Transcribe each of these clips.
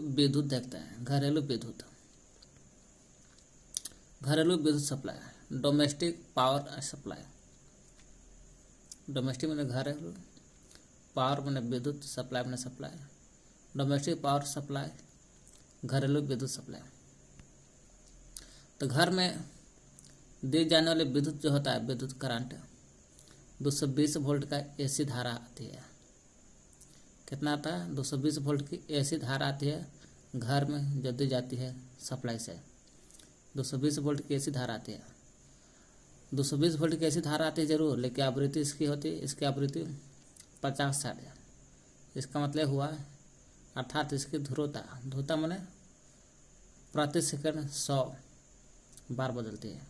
विद्युत देखते हैं। घरेलू विद्युत, घरेलू विद्युत supply, domestic power supply. Domestic मैंने घरेलू, पावर मैंने विद्युत, सप्लाई मैंने सप्लाई। डोमेस्टिक पावर सप्लाई, घरेलू विद्युत सप्लाई। तो घर में दी जाने वाली विद्युत जो होता है, विद्युत करंट 220 वोल्ट का एसी धारा आती है। कितना आता है? 220 वोल्ट की एसी धारा आती है घर में, जो दी जाती है सप्लाई से। 220 वोल्ट की एसी धारा आती है। 220 वोल्ट की एसी धारा आती है जरूर, लेकिन आवृत्ति इसकी होती है, इसकी आवृत्ति 50-60 है। इसका मतलब हुआ, अर्थात इसकी ध्रुवता माने प्रति सेकंड 100 बार बदलती है।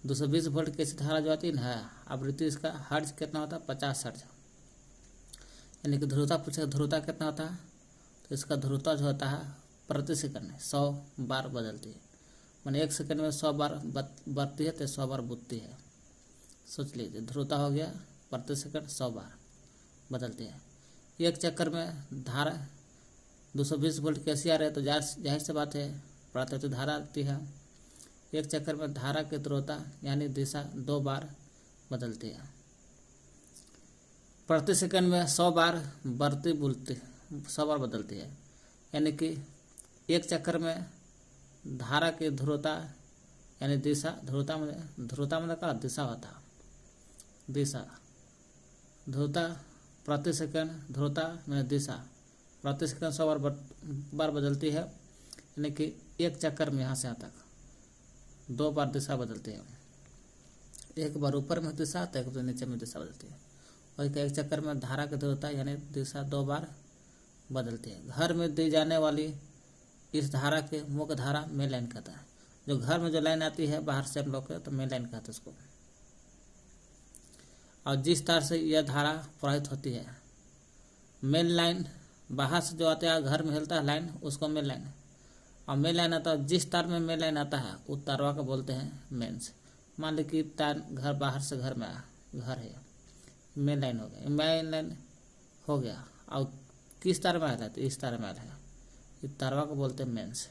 220 वोल्ट की एसी धारा जो आती है ना, आवृत्ति इसका हर्ट्ज कितना होता है? 50 हर्ट्ज। यानी कि ध्रुवता पूछे, ध्रुवता कितना होता है? तो इसका ध्रुवता जो होता है प्रति सेकंड 100 बार बदलती है। मैंने 1 सेकंड में 100 बार बढ़ती है तो 100 बार बुतती है। सोच लीजिए, ध्रुवता हो गया प्रति सेकंड 100 बार बदलती है। एक चक्कर में धारा 220 वोल्ट कैसी आ रही है, तो जाहिर सी बात है प्रति धारा आती है। एक चक्कर में धारा की ध्रुवता यानी दिशा 2 बार बदलती है। प्रति सेकंड में 100 बार बढ़ती बुलती 100 बार बदलती है। यानी कि एक चक्कर में धारा की ध्रुवता यानी दिशा, ध्रुवता में का दिशा होता, दिशा ध्रुवता प्रति सेकंड, ध्रुवता में दिशा प्रति सेकंड 100 बार बदलती है। यानी कि एक चक्कर में यहाँ से यहाँ तक 2 बार दिशा बदलती है। एक बार ऊपर में दिशा तो एक बार नीचे में दिशा बदलती है। और एक चक्कर में धारा की ध्रुवता यानी दिशा 2 बार बदलती है। घर में दी जाने वाली इस धारा के मुख्य धारा मेन लाइन कहता है। जो घर में जो लाइन आती है बाहर से हम लोग के, तो मेन लाइन कहते हैं उसको। और जिस तार से यह धारा प्रवाहित होती है, मेन लाइन बाहर से जो आता है घर में हिलता है लाइन, उसको मेन लाइन। और मेन लाइन आता है, जिस तार में मेन लाइन आता है उस तारवा को बोलते हैं मेन्स। मान ली कि तार घर बाहर से घर में आया, घर है, मेन लाइन हो गया, मेन लाइन हो गया। और किस तार में आया था? तो इस तार में आया है, इस तारवा को बोलते हैं मेन्स।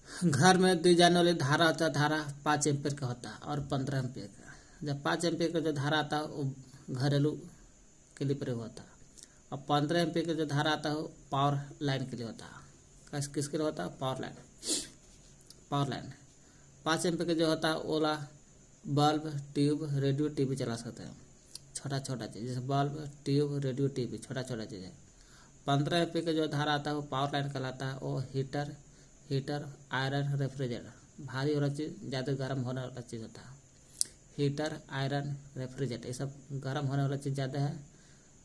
घर में दी जाने वाली धारा होता है, धारा 5 एम्पीयर का होता है और 15 एम्पीयर का। जब 5 एम्पीयर का जो धारा आता है वो घरेलू के लिए प्रयोग होता है, और 15 एम्पीयर का जो धारा आता है वो पावर लाइन के लिए होता है। किसके लिए होता है? Power line. Power line 5 ampere का जो होता है ओला बल्ब, ट्यूब, रेडियो, टीवी चला सकते हैं। छोटा छोटा चीज़ जैसे बल्ब, ट्यूब, रेडियो, टीवी, छोटा छोटा चीज़ है। 15 एम्पीयर का जो धारा आता है वो पावर लाइन कहलाता है। वो हीटर, आयरन, रेफ्रिजरेटर, भारी वाला चीज़, ज़्यादा गर्म होने वाला चीज़ होता है। हीटर, आयरन, रेफ्रिजरेटर, ये सब गर्म होने वाला चीज़ ज़्यादा है,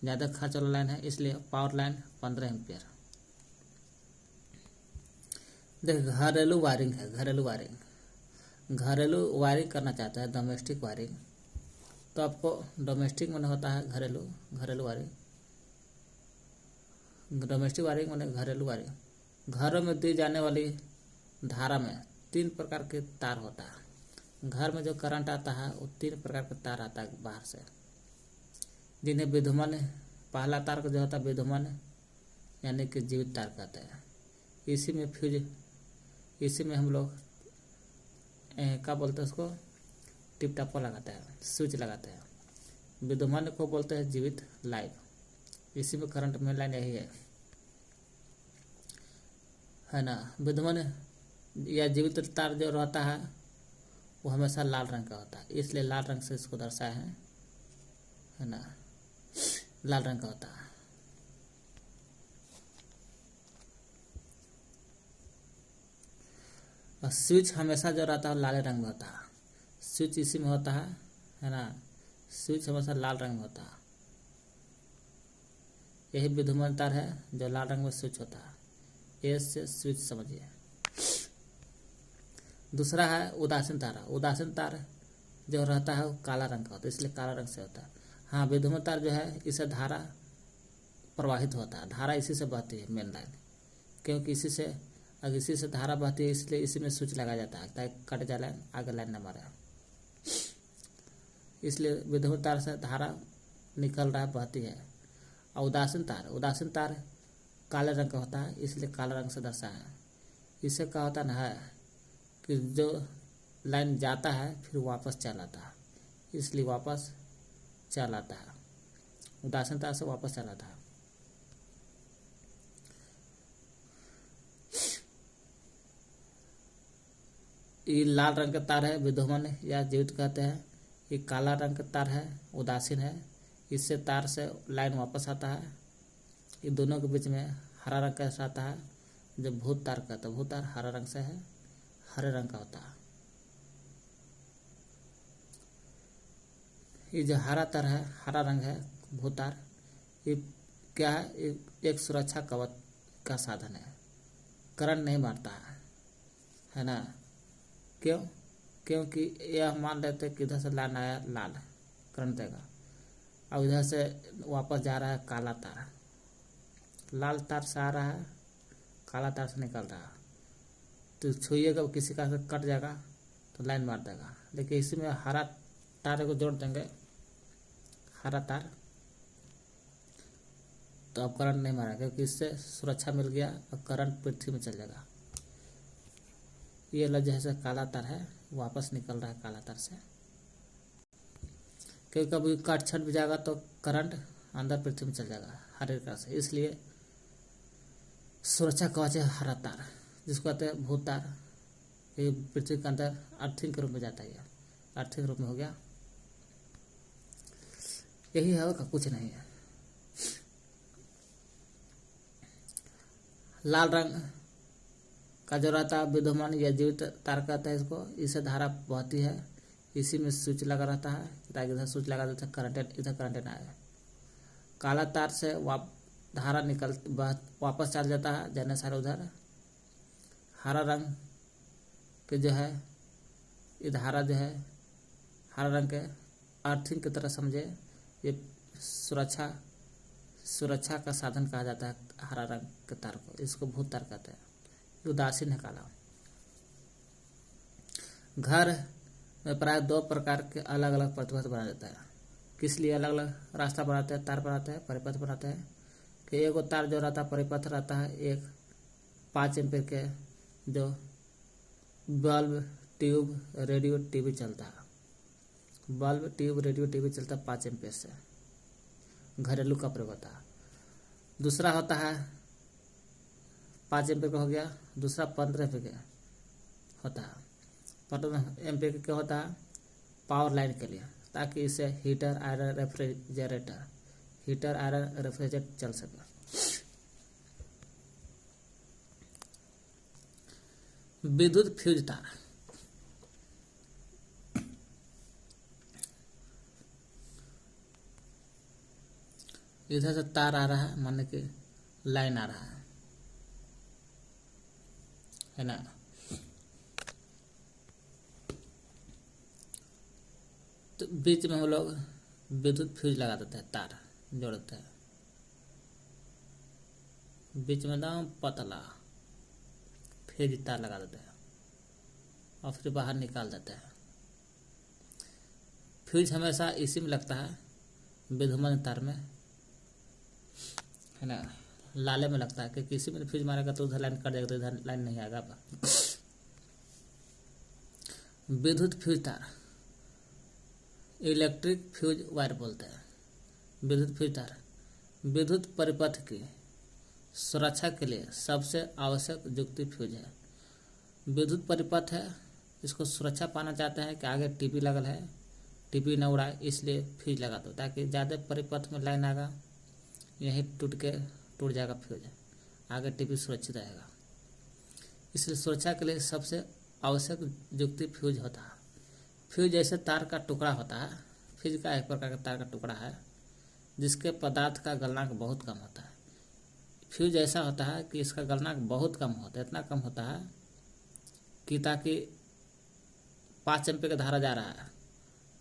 ज़्यादा खर्च वाला लाइन है, इसलिए पावर लाइन 15 एम्पीयर। देखिए घरेलू वायरिंग है, घरेलू वायरिंग करना चाहता है, डोमेस्टिक वायरिंग। तो आपको डोमेस्टिक में होता है घरेलू वायरिंग। डोमेस्टिक वायरिंग माने घरेलू वायरिंग। घरों में दी जाने वाली धारा में 3 प्रकार के तार होता है। घर में जो करंट आता है वो 3 प्रकार का तार आता है बाहर से, जिन्हें विद्युमान, पहला तार का जो होता है विद्युमान यानी कि जीवित तार कहते हैं। इसी में हम लोग क्या बोलते हैं उसको, टिप टापा लगाते हैं, स्विच लगाते हैं। विद्युमान को बोलते हैं जीवित, लाइव। इसी में करंट में लाइन यही है ना। विद्युमान या जीवित तार जो रहता है वो हमेशा लाल रंग का होता है, इसलिए लाल रंग से इसको दर्शाया है ना, लाल रंग का होता है। और स्विच हमेशा जो रहता है लाल रंग में होता है। स्विच इसी में होता है ना, स्विच हमेशा लाल रंग में होता है। यही विद्युमान तार है जो लाल रंग में स्विच होता है, एस से स्विच समझिए। दूसरा है उदासीन तार। उदासीन तार जो रहता है वो काला रंग का होता है, इसलिए काला रंग से होता है। हाँ, विद्युमान तार जो है इसे धारा प्रवाहित होता है, धारा इसी से बहती है मेन लाइन, क्योंकि इसी से धारा बहती है, इसलिए इसी में स्विच लगाया जाता है ताकि कट जाए लाइन, आगे लाइन न मारे। इसलिए विद्युत तार से धारा निकल रहा है, बहती है। और उदासीन तार काले रंग का होता है, इसलिए काला रंग से दर्शाया है। इससे क्या होता ना है कि जो लाइन जाता है फिर वापस चल आता है, इसलिए वापस चल आता है, उदासीन तार से वापस चल आता है। ये लाल रंग का तार है, विद्यमान या जीवित कहते हैं। ये काला रंग का तार है, उदासीन है, इससे तार से लाइन वापस आता है। ये दोनों के बीच में हरा रंग कैसा आता है, जब भूत तार कहते हैं। भूत तार हरा रंग से है, हरे रंग का होता है। ये जो हरा तार है, हरा रंग है भूत तार, ये क्या है, एक सुरक्षा कवच का साधन है, करंट नहीं मारता है ना। क्यों? क्योंकि यह मान लेते कि इधर से लाइन आया लाल करंट देगा, और इधर से वापस जा रहा है काला तार, लाल तार से आ रहा है, काला तार से निकल रहा है, तो छुइएगा किसी का कट जाएगा तो लाइन मार देगा। लेकिन इसमें हरा तार को जोड़ देंगे, हरा तार, तो अब करंट नहीं मारा, क्योंकि इससे सुरक्षा मिल गया और करंट पृथ्वी में चल जाएगा। ये लग जैसे काला तार है, वापस निकल रहा है काला तार से, क्योंकि कभी काट छट भी जाएगा तो करंट अंदर पृथ्वी में चल जाएगा हरे रंग से, इसलिए सुरक्षा कवच है हरा तार, जिसको कहते हैं भूत तार। ये पृथ्वी के अंदर अर्थिंग के रूप में जाता है, अर्थिंग रूप में हो गया। यही है, कुछ नहीं है। लाल रंग का जो रहता है विद्यमान या जीवित तार कहता है इसको, इससे धारा बहती है, इसी में स्विच लगा रहता है, ताकि इधर स्विच लगा देते करंट इधर करंट ना आए। काला तार से धारा निकल वापस चल जाता है, जाने सारे उधर। हरा रंग के जो है, ये धारा जो है हरा रंग के अर्थिंग की तरह समझे, ये सुरक्षा का साधन कहा जाता है हरा रंग के तार को, इसको भूत तार कहते हैं। उदासीन है काला। घर में प्राय 2 प्रकार के अलग अलग प्रतिपथ बना देता है। किस लिए अलग अलग रास्ता बनाते हैं, तार बनाते हैं, परिपथ बनाते हैं कि एगो तार जो रहता है परिपथ रहता है, एक 5 एम्पीयर के जो बल्ब ट्यूब रेडियो टीवी चलता है। बल्ब ट्यूब रेडियो टीवी चलता है 5 एम्पीयर से, घरेलू का प्रयोग होता है। दूसरा होता है 5 एम्पीयर का हो गया, दूसरा 15 एम्पीयर का होता है। 15 एम्पीयर का क्या होता है, पावर लाइन के लिए, ताकि इसे हीटर आयरन रेफ्रिजरेटर चल सके। विद्युत फ्यूज तार, इधर से तार आ रहा है, माने कि लाइन आ रहा है ना। तो बीच में हम लोग विद्युत फ्यूज लगा देते हैं, तार जोड़ते हैं बीच में एकदम पतला फ्यूज तार लगा देते हैं और फिर बाहर निकाल देते हैं। फ्यूज हमेशा इसी में लगता है, विद्युमान तार में है ना, लाले में लगता है, क्योंकि इसी में फ्यूज मारेगा तो उधर लाइन कट जाएगा, तो इधर लाइन नहीं आएगा। विद्युत फ्यूज तार, इलेक्ट्रिक फ्यूज वायर बोलते हैं। विद्युत फ्यूज तार विद्युत परिपथ की सुरक्षा के लिए सबसे आवश्यक युक्ति फ्यूज है। विद्युत परिपथ है, इसको सुरक्षा पाना चाहते हैं कि आगे टीवी लगल है, टीवी न उड़ाए, इसलिए फ्यूज लगा दो, ताकि ज़्यादा परिपथ में लाइन आएगा, यहीं टूट जाएगा फ्यूज, आगे टीवी सुरक्षित रहेगा। इसलिए सुरक्षा के लिए सबसे आवश्यक युक्ति फ्यूज होता है। फ्यूज जैसे तार का टुकड़ा होता है, फ्यूज का एक प्रकार का तार का टुकड़ा है जिसके पदार्थ का गलनांक बहुत कम होता है। फ्यूज ऐसा होता है कि इसका गलनांक बहुत कम होता है, इतना कम होता है कि ताकि 5 एम्पीयर का धारा जा रहा है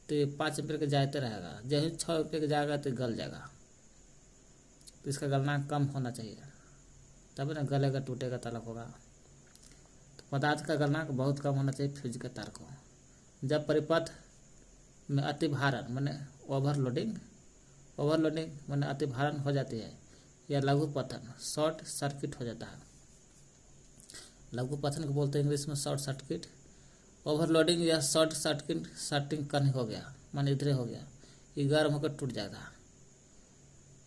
तो 5 एम्पीयर के जाते रहेगा, जैसे 6 एम्पीयर के जाएगा तो गल जाएगा। तो इसका गलनांक कम होना चाहिए, तभी ना गलेगा, टूटेगा, तलक होगा। तो पदार्थ का गलनांक बहुत कम होना चाहिए फ्यूज के तार को। जब परिपथ में अति भारण माने ओवरलोडिंग ओवरलोडिंग मैंने अतिभारण हो जाती है, या लघु पतन शॉर्ट सर्किट हो जाता है। लघु पतन को बोलते हैं इंग्लिश में शॉर्ट सर्किट। ओवरलोडिंग या शॉर्ट सर्किट सर्टिंग कहीं हो गया, माने इधरे हो गया, ये गर्म होकर टूट जाएगा।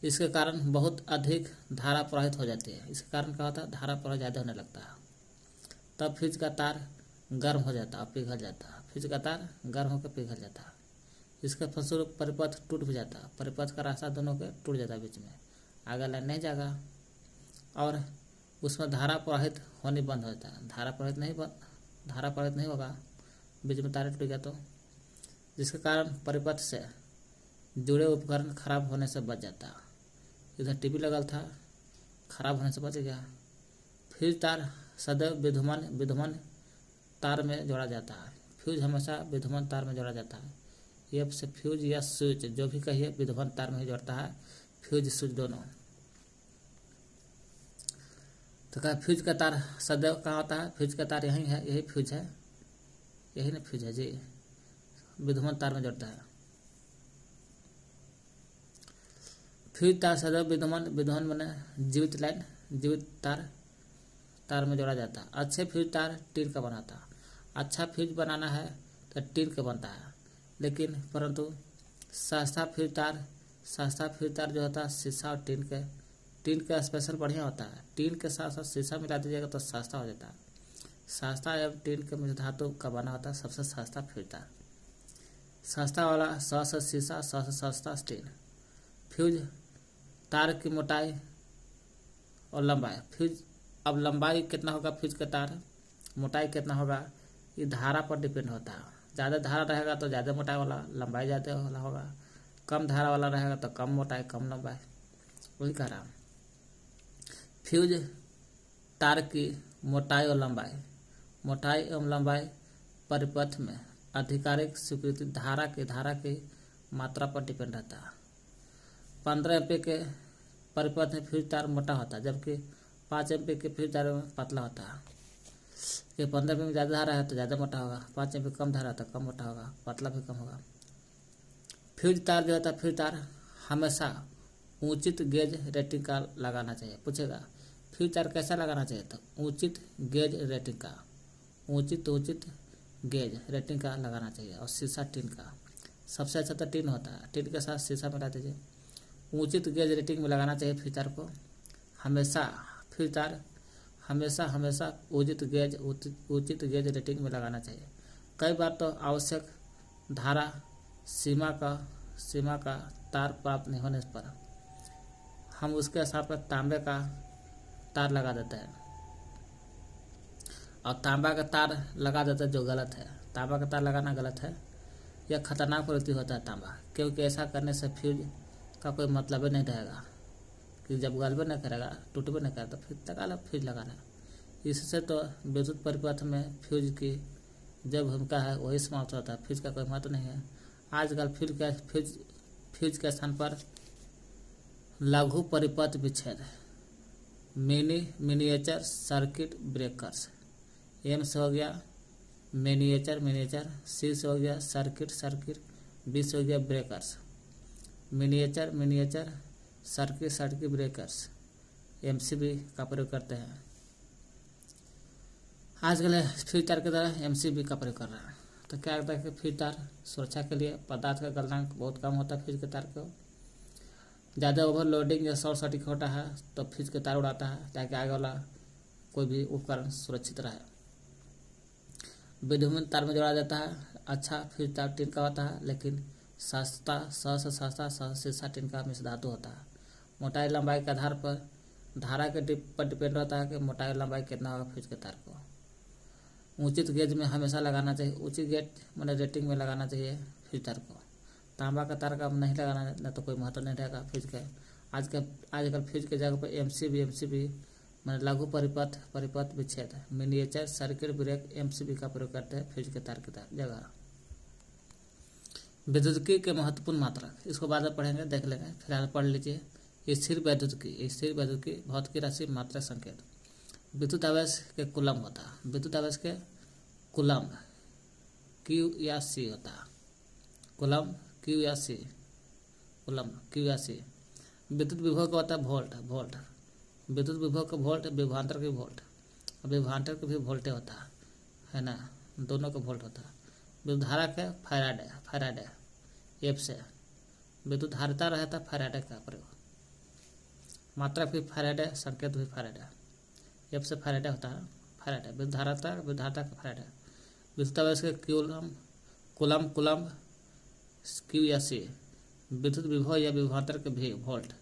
इसके कारण बहुत अधिक धारा प्रवाहित हो जाती है। इसके कारण क्या होता है, धारा प्रवाह ज़्यादा होने लगता है, तब फ्यूज का तार गर्म हो जाता है, पिघल जाता है। फ्यूज का तार गर्म होकर पिघल जाता है। इसके फलस्वरूप परिपथ टूट भी जाता है। परिपथ का रास्ता दोनों के टूट जाता है, बीच में आगे लाइन नहीं जाएगा और उसमें धारा प्रवाहित होनी बंद हो जाता है। धारा प्रवाहित नहीं होगा, बीच में तार टूट गया तो, जिसके कारण परिपथ से जुड़े उपकरण खराब होने से बच जाता है। इधर टीवी लगल था, खराब होने से बच गया। फ्यूज तार सदैव विद्यमान तार में जोड़ा जाता है। फ्यूज हमेशा विद्यमान तार में जोड़ा जाता है। ये से फ्यूज या स्विच जो भी कहिए विद्यमान तार में ही जोड़ता है, फ्यूज स्विच दोनों। तो क्या फ्यूज का तार सदैव कहाँ होता है, फ्यूज का तार यही है, यही फ्यूज है, यही ना फ्यूज है जी, विद्यमान तार में जोड़ता है। फ्यूज तार सदैव विद्यमान मैंने जीवित लाइन, जीवित तार में जोड़ा जाता है। अच्छे फ्यूज तार टीन का बनाता है। अच्छा फ्यूज बनाना है तो टीन का बनता है, लेकिन परंतु सस्ता फ्यूज तार जो होता है शीशा और टीन का स्पेशल बढ़िया होता है। टीन के साथ साथ शीशा मिला दीजिएगा तो सस्ता हो जाता है। सस्ता एवं टीन के मिश्र धातु का बना होता है सबसे सस्ता फ्यूज तार। सस्ता वाला 100 से शीशा, 100 से सस्ता टीन। फ्यूज तार की मोटाई और लंबाई। फ्यूज अब लंबाई कितना होगा फ्यूज का तार, मोटाई कितना होगा, ये धारा पर डिपेंड होता है। ज़्यादा धारा रहेगा तो ज़्यादा मोटाई वाला, लंबाई ज़्यादा वाला होगा। कम धारा वाला रहेगा तो कम मोटाई, कम लंबाई। वही कह रहा। फ्यूज तार की मोटाई और लंबाई। मोटाई एवं लंबाई परिपथ में आधिकारिक स्वीकृति धारा की मात्रा पर डिपेंड रहता है। 15 एमपी के परिपथ में फ्यूज तार मोटा होता है, जबकि 5 एमपी के फ्यूज तार में पतला होता है। ये 15 एमपी में ज़्यादा धारा है तो ज़्यादा मोटा होगा, 5 एमपी कम धारा है तो कम मोटा होगा, पतला भी कम होगा। फ्यूज तार जो होता है, फ्यूज तार हमेशा उचित गेज रेटिंग का लगाना चाहिए। पूछेगा फ्यूज तार कैसा लगाना चाहिए, तो उचित गेज रेटिंग का, उचित गेज रेटिंग का लगाना चाहिए। और शीशा टीन का सबसे अच्छा तो टीन होता है, टीन के साथ शीशा मिला दीजिए। उचित गेज रेटिंग में लगाना चाहिए फ्यूज तार को हमेशा। फ्यूज तार हमेशा उचित गेज रेटिंग में लगाना चाहिए। कई बार तो आवश्यक धारा सीमा का तार प्राप्त नहीं होने पर हम उसके हिसाब पर तांबे का तार लगा देते हैं, और तांबा का तार लगा देते हैं जो गलत है। तांबा का तार लगाना गलत है, यह खतरनाक प्रवृत्ति होता है तांबा, क्योंकि ऐसा करने से फ्यूज का कोई मतलब ही नहीं रहेगा। कि जब गलबे नहीं करेगा, टूटबे नहीं करेगा, तो फिर लगा लो फ्यूज लगाना। इससे तो विद्युत परिपथ में फ्यूज की जो भूमिका है वही समाप्त होता है, फ्यूज का कोई महत्व नहीं है। आजकल फ्यूज के स्थान पर लघु परिपथ विच्छेद, मिनिएचर सर्किट ब्रेकर्स, एम से हो गया मिनिएचर, सी से हो गया सर्किट, बी से हो गया breakers. Miniature circuit breakers, MCB का प्रयोग करते हैं। आजकल फ्यूज तार की तरह एमसीबी का प्रयोग कर रहा है। तो क्या होता है कि फ्यूज तार सुरक्षा के लिए पदार्थ का गलनांक बहुत कम होता है। फ्यूज के तार को ज़्यादा ओवरलोडिंग या शॉर्ट सर्किट होता है तो फ्यूज के तार उड़ाता है, ताकि आगे वाला कोई भी उपकरण सुरक्षित रहे। विद्युत तार में जोड़ा जाता है। अच्छा फ्यूज तार टीन का होता है, लेकिन सस्ता शीशा टीन का मिश्र धातु होता है। मोटाई लंबाई के आधार पर धारा के पर डिपेंड रहता है कि मोटाई लंबाई कितना होगा फ्यूज के तार को। उचित गेज में हमेशा लगाना चाहिए, उचित गेज मैंने रेटिंग में लगाना चाहिए फ्यूज तार को। तांबा का तार का नहीं लगाना, न तो कोई महत्व नहीं रहेगा फ्यूज के। आजकल फ्यूज के जगह पर एमसीबी मैंने लघु परिपथ विच्छेद, मिनिएचर सर्किट ब्रेक, एमसीबी का प्रयोग करते हैं फ्यूज के तार की जगह। विद्युतिकी के महत्वपूर्ण मात्रक, इसको बाद में पढ़ेंगे, देख लेंगे, फिलहाल पढ़ लीजिए। स्थिर विद्युतिकी भौतिकी राशि मात्रा संकेत। विद्युत आवेश के कूलम होता है। विद्युत आवेश के कूलम Q या C होता है। कूलम Q या C, कूलम QAC। विद्युत विभव का होता है वोल्ट, वोल्ट विद्युत विभव का वोल्ट, विभवांतर का वोल्ट, विभवांतर का भी वोल्ट होता है ना, दोनों का वोल्ट होता है। विद्युत धारा का फैराडे, फैराडे एफ से विद्युत धारिता रहता है फैराडे का प्रयोग। मात्रा भी फैराडे, संकेत भी फैराडे, एफ से फैराडे होता है, फैराडे विद्युत धारिता, विद्युत धारिता का फैराडे। विद्युत आवेश के कूलम, कूलम कूलम QAC। विद्युत विभव या विभवांतर के भी वोल्ट।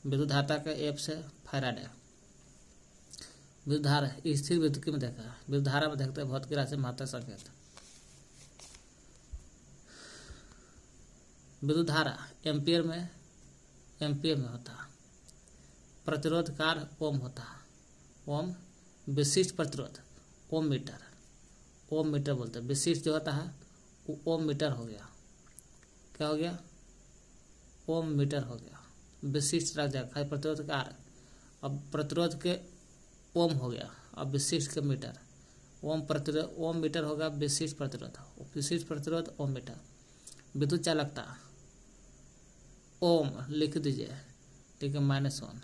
विद्युत धारिता के एफ से फैराडे। विद्युत धारा स्थिर विद्युत में देखा, विद्युत धारा में देखते हैं भौतिक राशि मात्रा संकेत। विद्युत धारा एम्पियर में, एम्पियर में होता। प्रतिरोध कार ओम होता, ओम विशिष्ट प्रतिरोध, ओम मीटर, ओम मीटर बोलते हैं। विशिष्ट जो होता है वो ओम मीटर हो गया, क्या हो गया, ओम मीटर हो गया। विशिष्ट रख जाएगा खाली प्रतिरोध कार, अब प्रतिरोध के ओम हो गया, अब विशिष्ट के मीटर, ओम प्रतिरोध, ओम मीटर होगा विशिष्ट प्रतिरोध, विशिष्ट प्रतिरोध ओम मीटर। विद्युत चालकता ओम लिख दीजिए, ठीक है, -1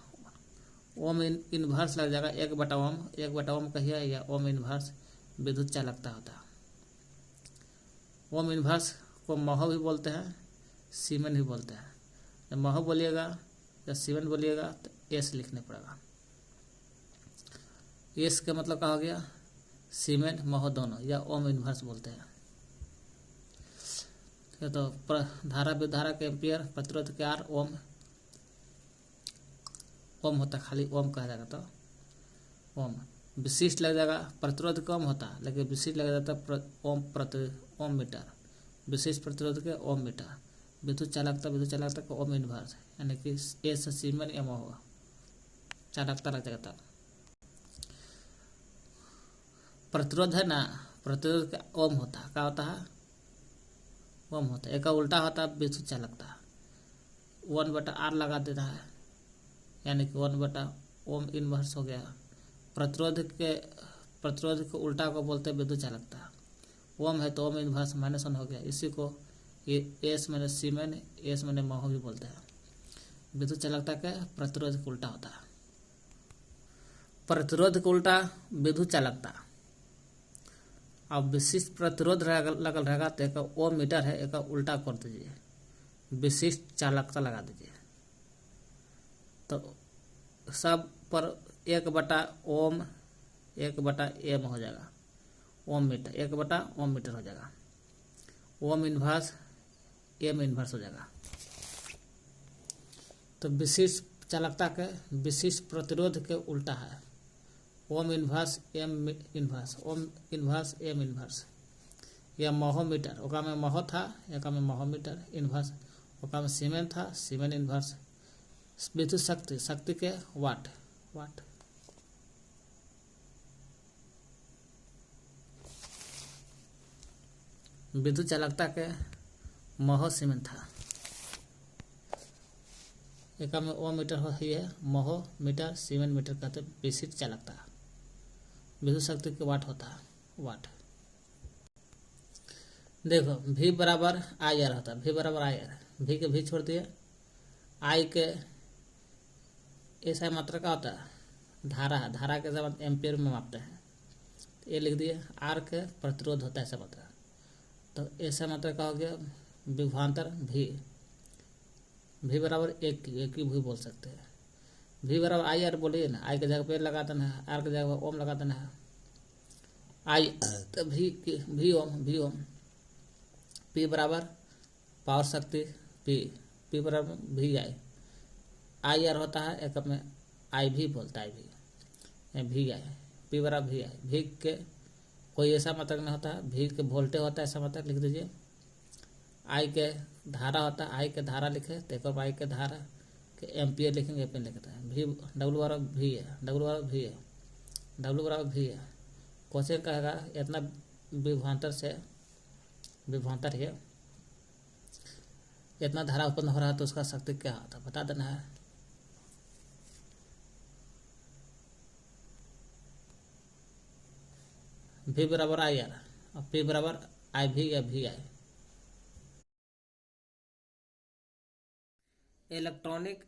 ओम इनवर्स लग जाएगा, 1/ओम, 1/ओम कहिए या ओम इनवर्स विद्युत चालकता होता है। ओम इनवर्स को महो भी बोलते हैं, सीमेन भी बोलते हैं। जब महो बोलिएगा या सीमेन बोलिएगा तो एस लिखने पड़ेगा। एस का मतलब क्या हो गया, सीमेन महो दोनों, या ओम इनवर्स बोलते हैं। तो धारा विद्युत धारा के एम्पियर, प्रतिरोध के आर, ओम, ओम होता, खाली ओम कहा जाएगा तो ओम। विशिष्ट लग जाएगा, प्रतिरोध कम होता लेकिन विशिष्ट लग जाता ओम प्रति ओम मीटर, विशिष्ट प्रतिरोध के ओम मीटर। विद्युत चालकता, विद्युत चालकता का ओम इनवर्स, यानी कि एस सीमेन एम होगा, चालकता लग जाएगा। प्रतिरोध है ना, प्रतिरोध का ओम होता है, क्या होता है, ओम होता है। एक का उल्टा होता है विद्युत चालकता, 1/R लगा देता है, यानी कि 1/ओम इनवर्स हो गया। प्रतिरोध के उल्टा को बोलते हैं विद्युत चालकता। ओम है तो ओम इनवर्स -1 हो गया, इसी को एस मैंने सीमेन, एस मैंने महो भी बोलते हैं। विद्युत चालकता के प्रतिरोध का उल्टा होता है। प्रतिरोध का उल्टा विद्युत चालकता। अब विशिष्ट प्रतिरोध लगल रहेगा तो एक ओम मीटर है, एक उल्टा कर दीजिए, विशिष्ट चालकता लगा दीजिए, तो सब पर 1/ओम 1/एम हो जाएगा, ओम मीटर 1/ओम मीटर हो जाएगा। ओम इनवर्स एम इनवर्स हो जाएगा। तो विशिष्ट चालकता के विशिष्ट प्रतिरोध के उल्टा है, ohm inverse M inverse, ohm inverse M inverse. यह महो मीटर, ओका में महो था, एक में महो मीटर इनवर्स, ओका में सीमेन था, सीमेन इनवर्स। विद्युत शक्ति, शक्ति के वाट, वाट। विद्युत चालकता के महो सीमेन था, एक में ओम मीटर ही है, महो मीटर सीमेन मीटर कहते हैं विशिष्ट चालकता। विद्युत शक्ति के वाट होता है, वाट। देखो V बराबर IR होता है, V बराबर IR, V के V छोड़ दिए, I के ऐसा मात्रा का होता है धारा, धारा के जब एम्पियर में मापते हैं, तो ये लिख दिए। R के प्रतिरोध होता है ऐसा मात्रा, तो ऐसा मात्रा का हो गया विभवांतर V बराबर एक की भी बोल सकते हैं। V बराबर IR बोलिए ना, I के जगह पे लगा देना है, R के जगह ओम लगा देना है, I तो V ओम। P बराबर पावर शक्ति P बराबर VI, IR होता है, एक में IV बोलता है, VI, P बराबर VI। V के कोई ऐसा मतलब नहीं होता, V के वोल्टेज होता है ऐसा मतलब लिख दीजिए। I के धारा होता है, I के धारा लिखे तो एक I के धारा के एम्पियर लिखेंगे, एम्पियर लिखता है। V W बराबर V है, W बराबर V है, W बराबर V है। क्वेश्चन कहेगा इतना विभवांतर से, विभवांतर है, इतना धारा उत्पन्न हो रहा है तो उसका शक्ति क्या होता है बता देना है। V बराबर IR और P बराबर IV या VI। इलेक्ट्रॉनिक